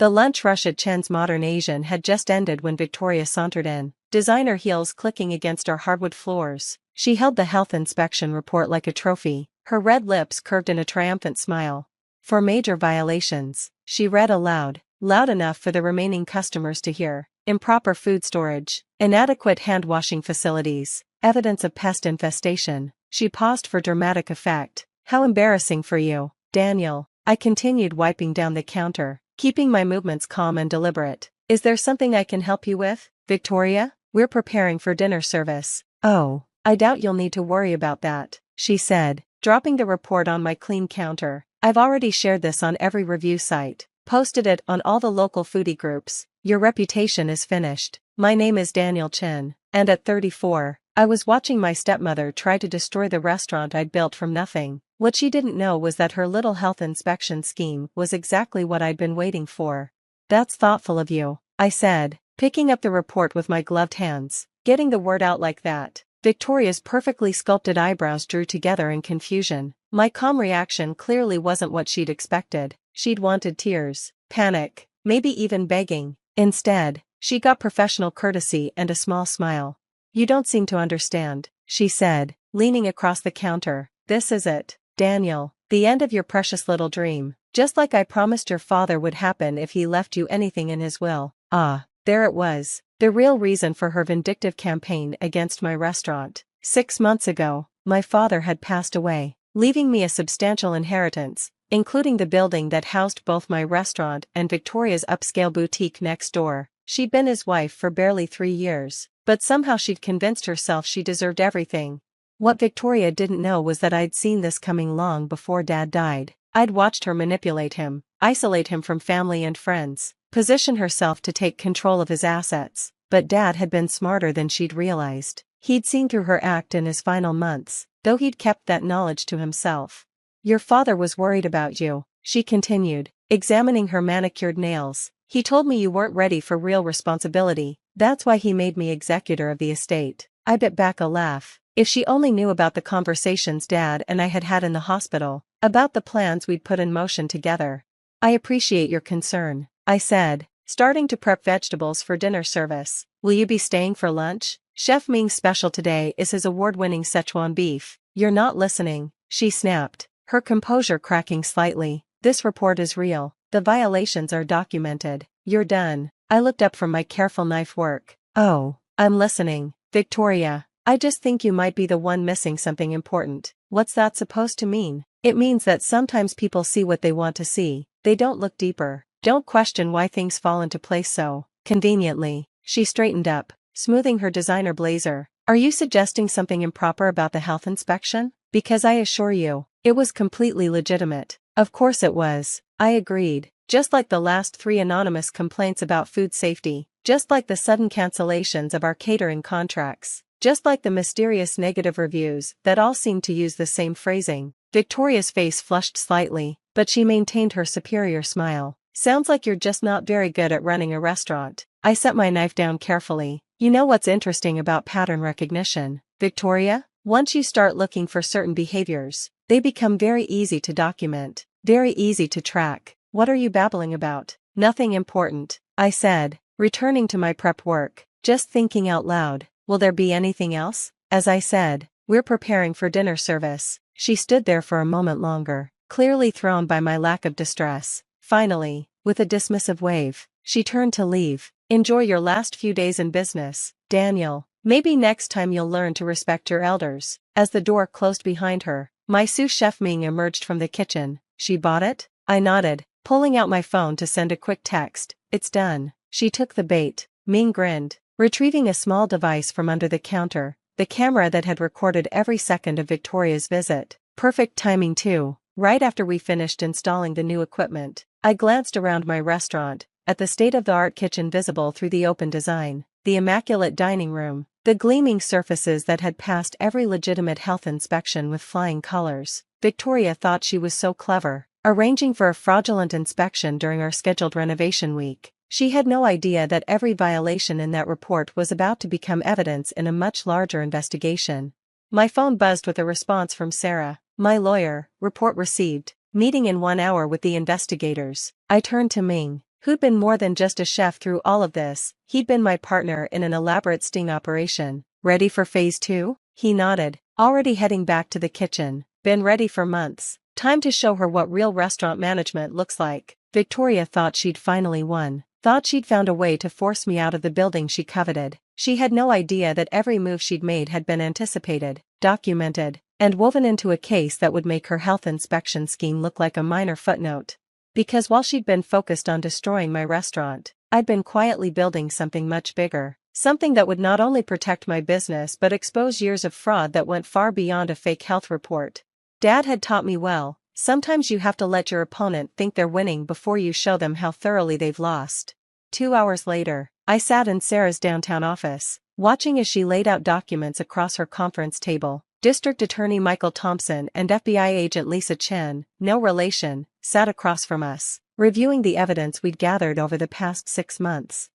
The lunch rush at Chen's Modern Asian had just ended when Victoria sauntered in, designer heels clicking against our hardwood floors. She held the health inspection report like a trophy, her red lips curved in a triumphant smile. For major violations, she read aloud, loud enough for the remaining customers to hear: improper food storage, inadequate hand-washing facilities, evidence of pest infestation. She paused for dramatic effect. How embarrassing for you, Daniel. I continued, wiping down the counter, keeping my movements calm and deliberate. Is there something I can help you with, Victoria? We're preparing for dinner service. Oh, I doubt you'll need to worry about that, she said, dropping the report on my clean counter. I've already shared this on every review site, posted it on all the local foodie groups. Your reputation is finished. My name is Daniel Chen, and at 34, I was watching my stepmother try to destroy the restaurant I'd built from nothing. What she didn't know was that her little health inspection scheme was exactly what I'd been waiting for. That's thoughtful of you, I said, picking up the report with my gloved hands. Getting the word out like that. Victoria's perfectly sculpted eyebrows drew together in confusion. My calm reaction clearly wasn't what she'd expected. She'd wanted tears, panic, maybe even begging. Instead, she got professional courtesy and a small smile. You don't seem to understand, she said, leaning across the counter. This is it, Daniel, the end of your precious little dream, just like I promised your father would happen if he left you anything in his will. Ah, there it was, the real reason for her vindictive campaign against my restaurant. 6 months ago, my father had passed away, leaving me a substantial inheritance, including the building that housed both my restaurant and Victoria's upscale boutique next door. She'd been his wife for barely 3 years, but somehow she'd convinced herself she deserved everything. What Victoria didn't know was that I'd seen this coming long before Dad died. I'd watched her manipulate him, isolate him from family and friends, position herself to take control of his assets. But Dad had been smarter than she'd realized. He'd seen through her act in his final months, though he'd kept that knowledge to himself. Your father was worried about you, she continued, examining her manicured nails. He told me you weren't ready for real responsibility. That's why he made me executor of the estate. I bit back a laugh. If she only knew about the conversations Dad and I had had in the hospital, about the plans we'd put in motion together. I appreciate your concern, I said, starting to prep vegetables for dinner service. Will you be staying for lunch? Chef Ming's special today is his award-winning Szechuan beef. You're not listening, she snapped, her composure cracking slightly. This report is real. The violations are documented. You're done. I looked up from my careful knife work. Oh, I'm listening, Victoria. I just think you might be the one missing something important. What's that supposed to mean? It means that sometimes people see what they want to see. They don't look deeper. Don't question why things fall into place so conveniently. She straightened up, smoothing her designer blazer. Are you suggesting something improper about the health inspection? Because I assure you, it was completely legitimate. Of course it was, I agreed. Just like the last 3 anonymous complaints about food safety. Just like the sudden cancellations of our catering contracts. Just like the mysterious negative reviews that all seemed to use the same phrasing. Victoria's face flushed slightly, but she maintained her superior smile. Sounds like you're just not very good at running a restaurant. I set my knife down carefully. You know what's interesting about pattern recognition, Victoria? Once you start looking for certain behaviors, they become very easy to document, very easy to track. What are you babbling about? Nothing important, I said, returning to my prep work. Just thinking out loud. Will there be anything else? As I said, we're preparing for dinner service. She stood there for a moment longer, clearly thrown by my lack of distress. Finally, with a dismissive wave, she turned to leave. Enjoy your last few days in business, Daniel. Maybe next time you'll learn to respect your elders. As the door closed behind her, my sous chef Ming emerged from the kitchen. She bought it? I nodded, pulling out my phone to send a quick text. It's done. She took the bait. Ming grinned, retrieving a small device from under the counter, the camera that had recorded every second of Victoria's visit. Perfect timing too, right after we finished installing the new equipment. I glanced around my restaurant, at the state-of-the-art kitchen visible through the open design, the immaculate dining room, the gleaming surfaces that had passed every legitimate health inspection with flying colors. Victoria thought she was so clever, arranging for a fraudulent inspection during our scheduled renovation week. She had no idea that every violation in that report was about to become evidence in a much larger investigation. My phone buzzed with a response from Sarah. My lawyer, report received. Meeting in 1 hour with the investigators. I turned to Ming. who'd been more than just a chef through all of this. He'd been my partner in an elaborate sting operation. Ready for phase 2? He nodded, already heading back to the kitchen. Been ready for months. Time to show her what real restaurant management looks like. Victoria thought she'd finally won. Thought she'd found a way to force me out of the building she coveted. She had no idea that every move she'd made had been anticipated, documented, and woven into a case that would make her health inspection scheme look like a minor footnote. Because while she'd been focused on destroying my restaurant, I'd been quietly building something much bigger. Something that would not only protect my business but expose years of fraud that went far beyond a fake health report. Dad had taught me well, sometimes you have to let your opponent think they're winning before you show them how thoroughly they've lost. 2 hours later, I sat in Sarah's downtown office, watching as she laid out documents across her conference table. District Attorney Michael Thompson and FBI Agent Lisa Chen, no relation, sat across from us, reviewing the evidence we'd gathered over the past 6 months.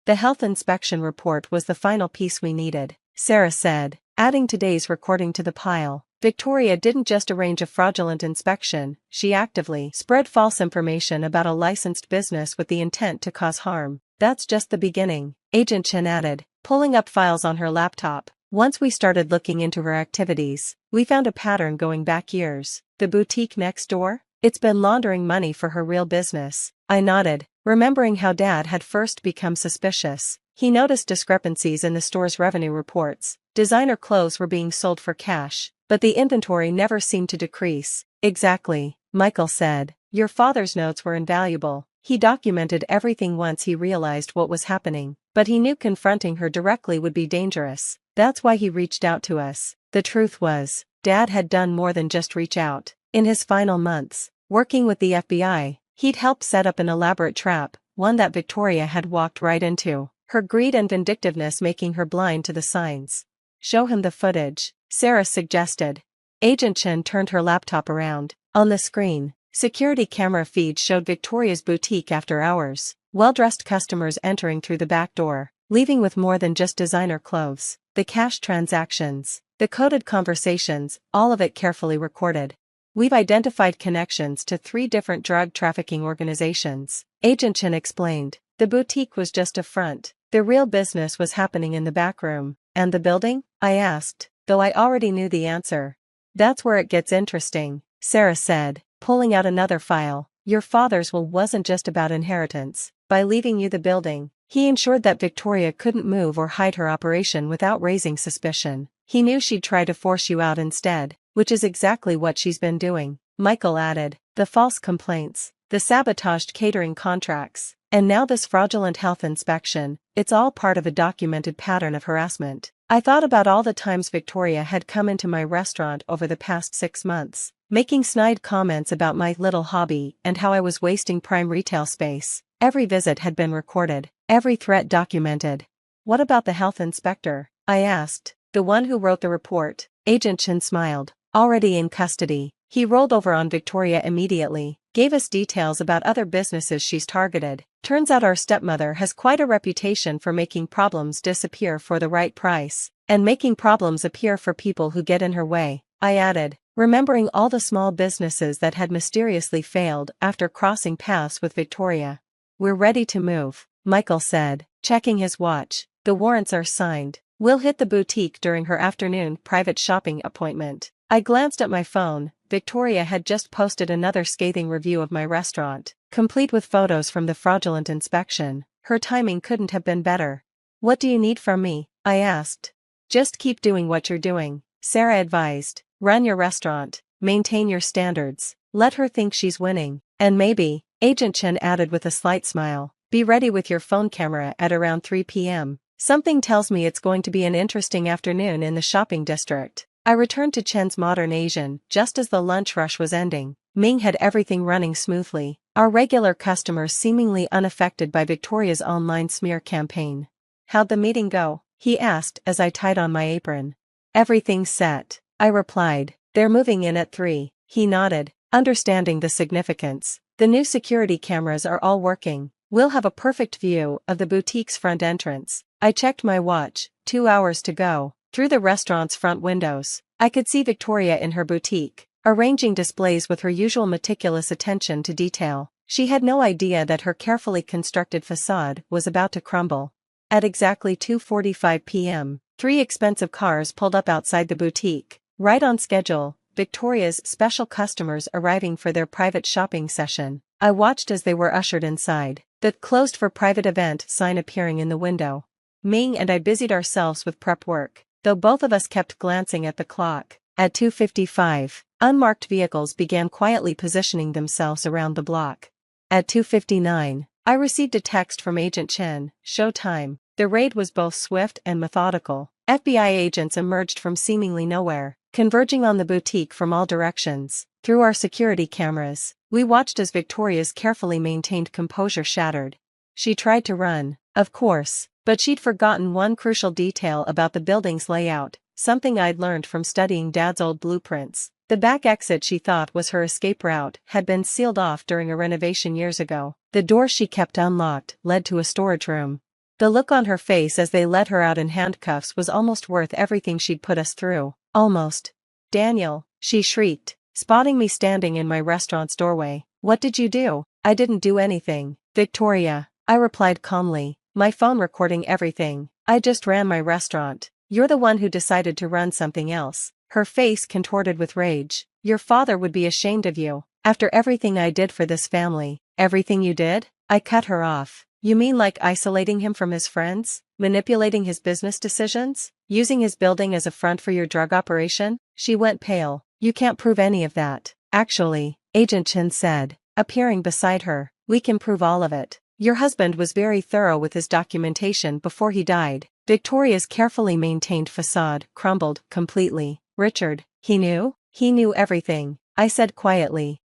The health inspection report was the final piece we needed, Sarah said, adding today's recording to the pile. Victoria didn't just arrange a fraudulent inspection, she actively spread false information about a licensed business with the intent to cause harm. That's just the beginning, Agent Chen added, pulling up files on her laptop. Once we started looking into her activities, we found a pattern going back years. The boutique next door? It's been laundering money for her real business. I nodded, remembering how Dad had first become suspicious. He noticed discrepancies in the store's revenue reports. Designer clothes were being sold for cash, but the inventory never seemed to decrease. Exactly, Michael said. Your father's notes were invaluable. He documented everything once he realized what was happening, but he knew confronting her directly would be dangerous. That's why he reached out to us. The truth was, Dad had done more than just reach out. In his final months, working with the FBI, he'd helped set up an elaborate trap, one that Victoria had walked right into, her greed and vindictiveness making her blind to the signs. Show him the footage, Sarah suggested. Agent Chen turned her laptop around. On the screen, security camera feeds showed Victoria's boutique after hours, well-dressed customers entering through the back door, leaving with more than just designer clothes. The cash transactions, the coded conversations, all of it carefully recorded. We've identified connections to 3 different drug trafficking organizations, Agent Chen explained. The boutique was just a front. The real business was happening in the back room. And the building? I asked, though I already knew the answer. That's where it gets interesting, Sarah said, pulling out another file. Your father's will wasn't just about inheritance. By leaving you the building, he ensured that Victoria couldn't move or hide her operation without raising suspicion. He knew she'd try to force you out instead, which is exactly what she's been doing, Michael added. The false complaints, the sabotaged catering contracts, and now this fraudulent health inspection, it's all part of a documented pattern of harassment. I thought about all the times Victoria had come into my restaurant over the past 6 months, making snide comments about my little hobby and how I was wasting prime retail space. Every visit had been recorded, every threat documented. What about the health inspector? I asked. The one who wrote the report. Agent Chen smiled. Already in custody. He rolled over on Victoria immediately, gave us details about other businesses she's targeted. Turns out our stepmother has quite a reputation for making problems disappear for the right price, and making problems appear for people who get in her way, I added, remembering all the small businesses that had mysteriously failed after crossing paths with Victoria. We're ready to move, Michael said, checking his watch. The warrants are signed. We'll hit the boutique during her afternoon private shopping appointment. I glanced at my phone. Victoria had just posted another scathing review of my restaurant, complete with photos from the fraudulent inspection. Her timing couldn't have been better. What do you need from me? I asked. Just keep doing what you're doing, Sarah advised. Run your restaurant, maintain your standards, let her think she's winning, and maybe, Agent Chen added with a slight smile, be ready with your phone camera at around 3 p.m. Something tells me it's going to be an interesting afternoon in the shopping district. I returned to Chen's Modern Asian just as the lunch rush was ending. Ming had everything running smoothly, our regular customers seemingly unaffected by Victoria's online smear campaign. How'd the meeting go? He asked as I tied on my apron. Everything's set, I replied. They're moving in at 3. He nodded, understanding the significance. The new security cameras are all working. We'll have a perfect view of the boutique's front entrance. I checked my watch, 2 hours to go. Through the restaurant's front windows, I could see Victoria in her boutique, arranging displays with her usual meticulous attention to detail. She had no idea that her carefully constructed facade was about to crumble. At exactly 2:45 p.m., 3 expensive cars pulled up outside the boutique, right on schedule, Victoria's special customers arriving for their private shopping session. I watched as they were ushered inside, the "closed for private event" sign appearing in the window. Ming and I busied ourselves with prep work, though both of us kept glancing at the clock. At 2:55, unmarked vehicles began quietly positioning themselves around the block. At 2:59, I received a text from Agent Chen, "Showtime." The raid was both swift and methodical. FBI agents emerged from seemingly nowhere, converging on the boutique from all directions. Through our security cameras, we watched as Victoria's carefully maintained composure shattered. She tried to run, of course, but she'd forgotten one crucial detail about the building's layout, something I'd learned from studying Dad's old blueprints. The back exit she thought was her escape route had been sealed off during a renovation years ago. The door she kept unlocked led to a storage room. The look on her face as they let her out in handcuffs was almost worth everything she'd put us through. Almost. "Daniel," she shrieked, spotting me standing in my restaurant's doorway. "What did you do?" "I didn't do anything, Victoria," I replied calmly, my phone recording everything. "I just ran my restaurant. You're the one who decided to run something else." Her face contorted with rage. "Your father would be ashamed of you. After everything I did for this family." "Everything you did?" I cut her off. "You mean like isolating him from his friends? Manipulating his business decisions? Using his building as a front for your drug operation?" She went pale. "You can't prove any of that." "Actually," Agent Chen said, appearing beside her, "we can prove all of it. Your husband was very thorough with his documentation before he died." Victoria's carefully maintained facade crumbled completely. "Richard, he knew?" "He knew everything," I said quietly.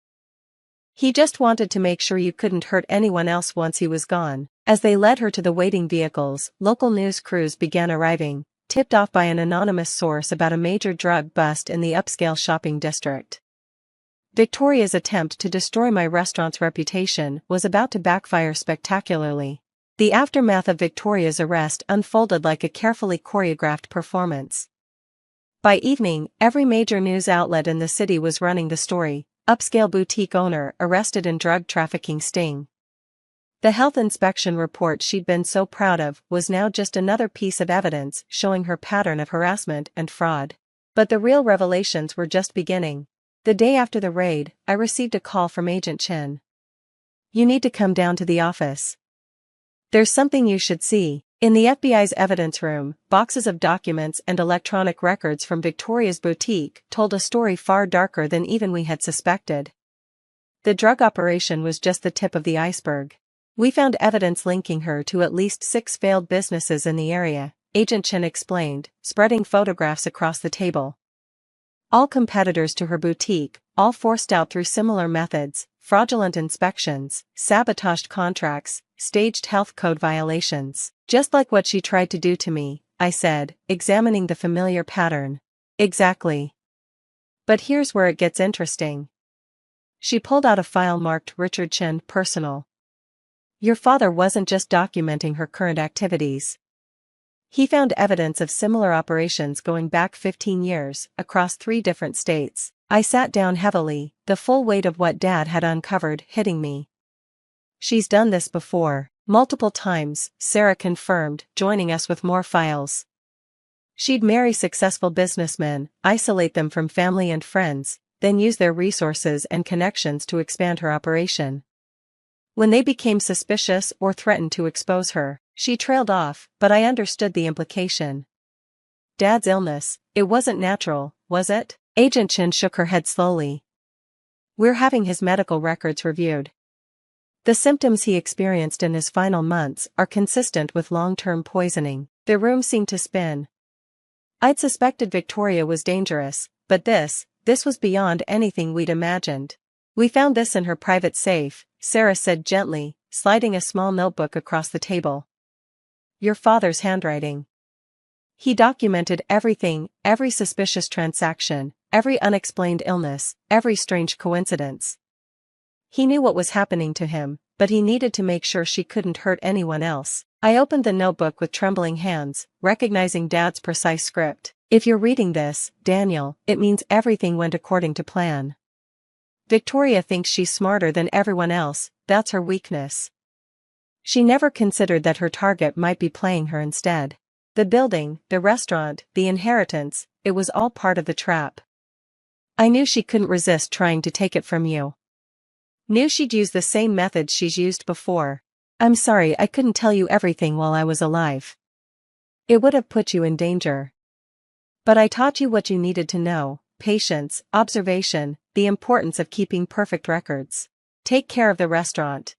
"He just wanted to make sure you couldn't hurt anyone else once he was gone." As they led her to the waiting vehicles, local news crews began arriving, tipped off by an anonymous source about a major drug bust in the upscale shopping district. Victoria's attempt to destroy my restaurant's reputation was about to backfire spectacularly. The aftermath of Victoria's arrest unfolded like a carefully choreographed performance. By evening, every major news outlet in the city was running the story: upscale boutique owner arrested in drug trafficking sting. The health inspection report she'd been so proud of was now just another piece of evidence showing her pattern of harassment and fraud. But the real revelations were just beginning. The day after the raid, I received a call from Agent Chen. "You need to come down to the office. There's something you should see." In the FBI's evidence room, boxes of documents and electronic records from Victoria's boutique told a story far darker than even we had suspected. The drug operation was just the tip of the iceberg. We found evidence linking her to at least 6 failed businesses in the area, Agent Chen explained, spreading photographs across the table. All competitors to her boutique, all forced out through similar methods: fraudulent inspections, sabotaged contracts, staged health code violations. "Just like what she tried to do to me," I said, examining the familiar pattern. "Exactly. But here's where it gets interesting." She pulled out a file marked Richard Chen Personal. "Your father wasn't just documenting her current activities. He found evidence of similar operations going back 15 years, across 3 different states." I sat down heavily, the full weight of what Dad had uncovered hitting me. "She's done this before, multiple times," Sarah confirmed, joining us with more files. "She'd marry successful businessmen, isolate them from family and friends, then use their resources and connections to expand her operation. When they became suspicious or threatened to expose her, she trailed off, but I understood the implication. Dad's illness, it wasn't natural, was it?" Agent Chen shook her head slowly. "We're having his medical records reviewed. The symptoms he experienced in his final months are consistent with long-term poisoning." The room seemed to spin. I'd suspected Victoria was dangerous, but this was beyond anything we'd imagined. "We found this in her private safe," Sarah said gently, sliding a small notebook across the table. "Your father's handwriting. He documented everything, every suspicious transaction, every unexplained illness, every strange coincidence. He knew what was happening to him, but he needed to make sure she couldn't hurt anyone else." I opened the notebook with trembling hands, recognizing Dad's precise script. If you're reading this, Daniel, it means everything went according to plan. Victoria thinks she's smarter than everyone else, that's her weakness. She never considered that her target might be playing her instead. The building, the restaurant, the inheritance, it was all part of the trap. I knew she couldn't resist trying to take it from you. Knew she'd use the same methods she's used before. I'm sorry I couldn't tell you everything while I was alive. It would have put you in danger. But I taught you what you needed to know: patience, observation, the importance of keeping perfect records. Take care of the restaurant.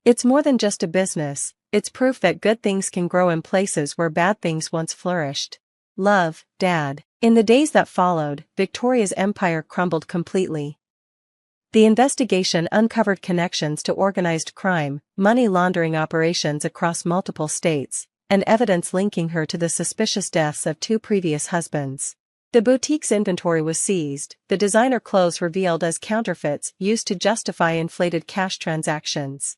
It's more than just a business, it's proof that good things can grow in places where bad things once flourished. Love, Dad. In the days that followed, Victoria's empire crumbled completely. The investigation uncovered connections to organized crime, money laundering operations across multiple states, and evidence linking her to the suspicious deaths of 2 previous husbands. The boutique's inventory was seized, the designer clothes revealed as counterfeits used to justify inflated cash transactions.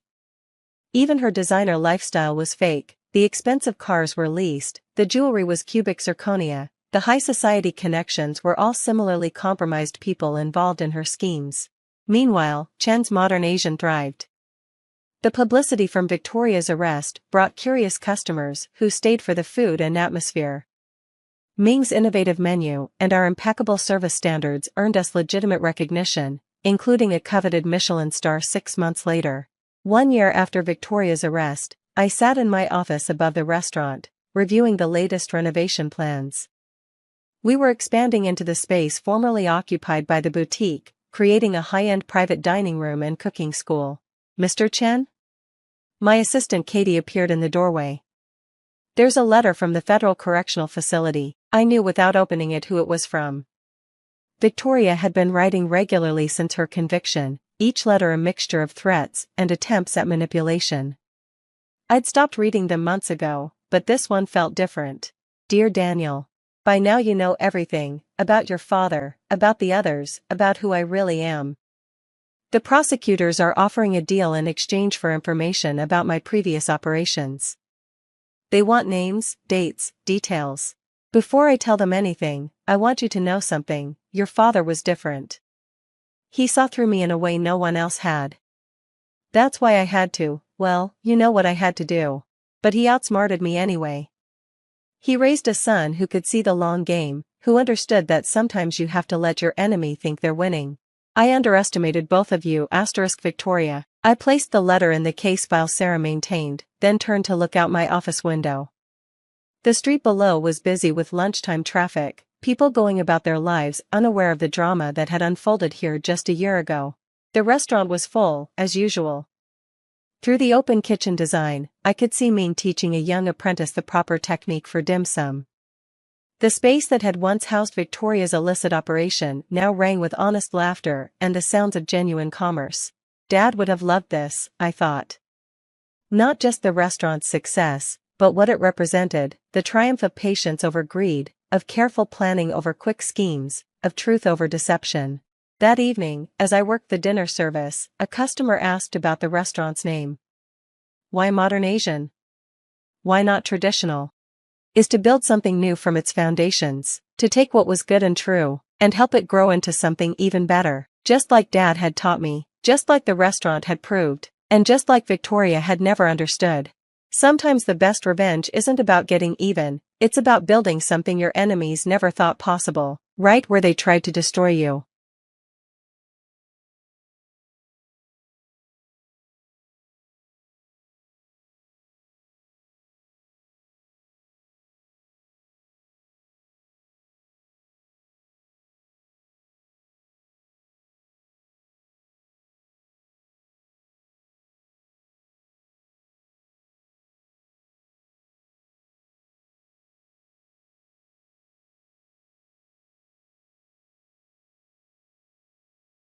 Even her designer lifestyle was fake, the expensive cars were leased, the jewelry was cubic zirconia, the high society connections were all similarly compromised people involved in her schemes. Meanwhile, Chen's modern Asian thrived. The publicity from Victoria's arrest brought curious customers who stayed for the food and atmosphere. Ming's innovative menu and our impeccable service standards earned us legitimate recognition, including a coveted Michelin star 6 months later. 1 year after Victoria's arrest, I sat in my office above the restaurant, reviewing the latest renovation plans. We were expanding into the space formerly occupied by the boutique, creating a high-end private dining room and cooking school. Mr. Chen? My assistant Katie appeared in the doorway. There's a letter from the Federal Correctional Facility. I knew without opening it who it was from. Victoria had been writing regularly since her conviction, each letter a mixture of threats and attempts at manipulation. I'd stopped reading them months ago, but this one felt different. Dear Daniel. By now you know everything, about your father, about the others, about who I really am. The prosecutors are offering a deal in exchange for information about my previous operations. They want names, dates, details. Before I tell them anything, I want you to know something: your father was different. He saw through me in a way no one else had. That's why I had to, well, you know what I had to do. But he outsmarted me anyway. He raised a son who could see the long game, who understood that sometimes you have to let your enemy think they're winning. I underestimated both of you. Victoria. I placed the letter in the case file Sarah maintained, then turned to look out my office window. The street below was busy with lunchtime traffic, people going about their lives unaware of the drama that had unfolded here just a year ago. The restaurant was full, as usual. Through the open kitchen design, I could see Ming teaching a young apprentice the proper technique for dim sum. The space that had once housed Victoria's illicit operation now rang with honest laughter and the sounds of genuine commerce. Dad would have loved this, I thought. Not just the restaurant's success, but what it represented: the triumph of patience over greed, of careful planning over quick schemes, of truth over deception. That evening, as I worked the dinner service, a customer asked about the restaurant's name. Why modern Asian? Why not traditional? Is to build something new from its foundations, to take what was good and true, and help it grow into something even better, just like Dad had taught me, just like the restaurant had proved, and just like Victoria had never understood. Sometimes the best revenge isn't about getting even, it's about building something your enemies never thought possible, right where they tried to destroy you.